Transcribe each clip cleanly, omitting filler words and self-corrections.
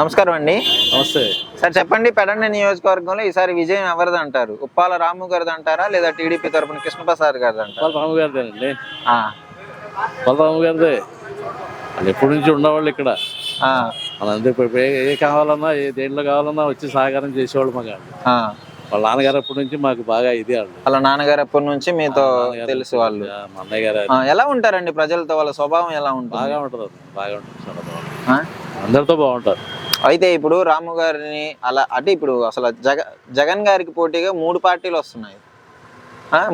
నమస్కారం అండి. నమస్తే సార్ చెప్పండి, పెడన నియోజకవర్గంలో ఈసారి విజయం ఎవరిది అంటారు? ఉప్పాల రాము గారిది అంటారా, లేదా టీడీపీ తరపున కృష్ణప్రసాద్ గారిది అంటారా? రాము గారిదేనండి. రాము గారిదే. వాళ్ళు ఎప్పటి నుంచి ఉండేవాళ్ళు ఇక్కడ. వాళ్ళందరూ ఇప్పుడు ఏ కావాలన్నా దేంట్లో కావాలన్నా వచ్చి సహకారం చేసేవాళ్ళు మాకు. వాళ్ళ నాన్నగారు అప్పటి నుంచి మాకు బాగా ఇది వాళ్ళ నాన్నగారు అప్పటి నుంచి మీతో తెలుసు వాళ్ళు. మా అన్నయ్య గారు ఎలా ఉంటారండి ప్రజలతో? వాళ్ళ స్వభావం ఎలా ఉంటుంది? బాగా ఉంటుంది. బాగా ఉంటుంది. అందరితో బాగుంటారు. అయితే ఇప్పుడు రాము గారిని అలా అంటే ఇప్పుడు అసలు జగన్ గారికి పోటీగా 3 పార్టీలు వస్తున్నాయి.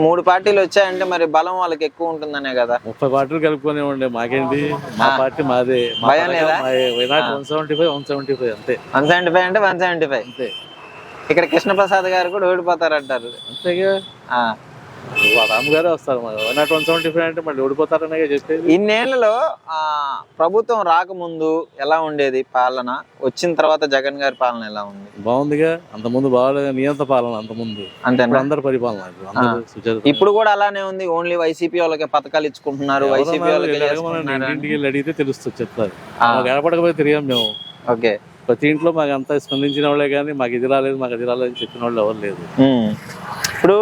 3 పార్టీలు వచ్చాయంటే మరి బలం వాళ్ళకి ఎక్కువ ఉంటుందనే కదా. 30 పార్టీలు కలుపుకునేవ్వండి, మాకేంటి? మా పార్టీ మాదే. భయం లేదా? 175 అంతే. 175 అంటే 175 అంతే. ఇక్కడ కృష్ణప్రసాద్ గారు కూడా ఓడిపోతారంటారు. అంతేగా. రాము గారే వస్తారు. 175 అంటే మళ్ళీ ఓడిపోతారనే చెప్పేది. ఇన్నేళ్లలో ప్రభుత్వం రాకముందు ఎలా ఉండేది పాలన, వచ్చిన తర్వాత జగన్ గారి పాలన ఎలా ఉంది? బాగుందిగా. అంత ముందు బాగాలేదు. నియంత పాలన అంత ముందు. అంతే. అందరు పరిపాలన ఇప్పుడు కూడా అలానే ఉంది. ఓన్లీ వైసీపీ వాళ్ళకి పథకాలు ఇచ్చుకుంటున్నారు. వైసీపీ వాళ్ళకి ఇంటికి వెళ్ళి అడిగితే తెలుస్తుంది, చెప్తారు. గడపడకపోతే తిరిగాం మేము. ఓకే. ప్రతి ఇంట్లో మాకు అంతా స్పందించిన వాళ్ళే కానీ మాకు ఇది రాలేదు మాకు అది రాలేదు చెప్పిన వాళ్ళు ఎవరు లేదు. ఇప్పుడు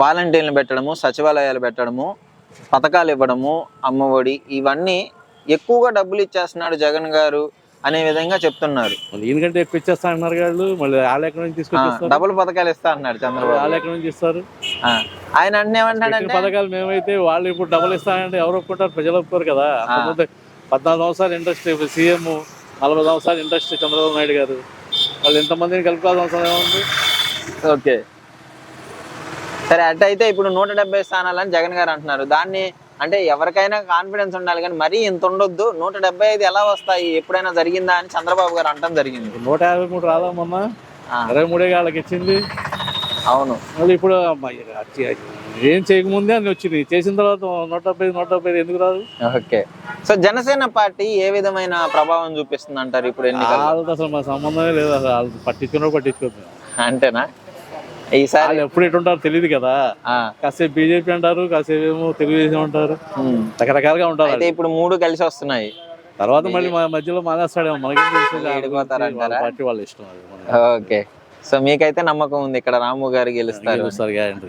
వాలంటీర్లు పెట్టడము, సచివాలయాలు పెట్టడము, పథకాలు ఇవ్వడము, అమ్మఒడి, ఇవన్నీ ఎక్కువగా డబ్బులు ఇచ్చేస్తున్నాడు జగన్ గారు అనే విధంగా చెప్తున్నారు. ఈయనకంటే ఎక్కువ ఇచ్చేస్తా అన్నారు వాళ్ళు. మళ్ళీ వాళ్ళ ఎక్కడి నుంచి తీసుకొచ్చేస్తారు? డబుల్ పథకాలు ఇస్తా అన్నాడు చంద్రబాబు. వాళ్ళ ఎక్కడి నుంచి ఇస్తారు? ఆయన అన్నీ ఏమంటాడంటే పథకాలు మేమైతే వాళ్ళు ఇప్పుడు డబుల్ ఇస్తానంటే ఎవరు ఒప్పుకుంటారు? ప్రజలు ఒప్పుకోరు కదా. అంతకుముందు 14 సంవత్సరాలు ఇండస్ట్రీ సీఎం, 40 సంవత్సరాలు ఇండస్ట్రీ చంద్రబాబు నాయుడు గారు. వాళ్ళు ఎంతమందిని కలుపుకోవాల్సిన అవసరం ఏముంది? ఓకే సరే. అట్టయితే ఇప్పుడు 170 స్థానాలని జగన్ గారు అంటున్నారు. దాన్ని అంటే ఎవరికైనా కాన్ఫిడెన్స్ ఉండాలి కానీ మరీ ఇంత ఉండొద్దు. 175 ఎలా వస్తాయి, ఎప్పుడైనా జరిగిందా అని చంద్రబాబు గారు అంటాం జరిగింది. 153 రాదా మొన్న? 23 వాళ్ళకి ఇచ్చింది. అవును. మళ్ళీ ఇప్పుడు ఏం చేయకముందే అన్ని వచ్చింది. చేసిన తర్వాత 175 ఎందుకు రాదు? ఓకే. సో జనసేన పార్టీ ఏ విధమైన ప్రభావం చూపిస్తుంది అంటారు ఇప్పుడు ఎన్నికల్లో? అసలు మా సంబంధమే లేదు. అసలు వాళ్ళు పట్టించుకోదు. అంతేనా? ఈసారి ఎప్పుడు ఎటుంటారో తెలియదు కదా. కాసేపు బీజేపీ అంటారు, కాసేపు ఏమో తెలుగుదేశం అంటారు, రకరకాలుగా ఉంటారు. అయితే ఇప్పుడు 3 కలిసి వస్తున్నాయి. తర్వాత మళ్ళీ మా మధ్యలో మానేస్తాడేమో, మనకి పార్టీ వాళ్ళ ఇష్టం. ఓకే. సో మీకైతే నమ్మకం ఉంది ఇక్కడ రాము గారు గెలుస్తారు? గ్యారెంటీ.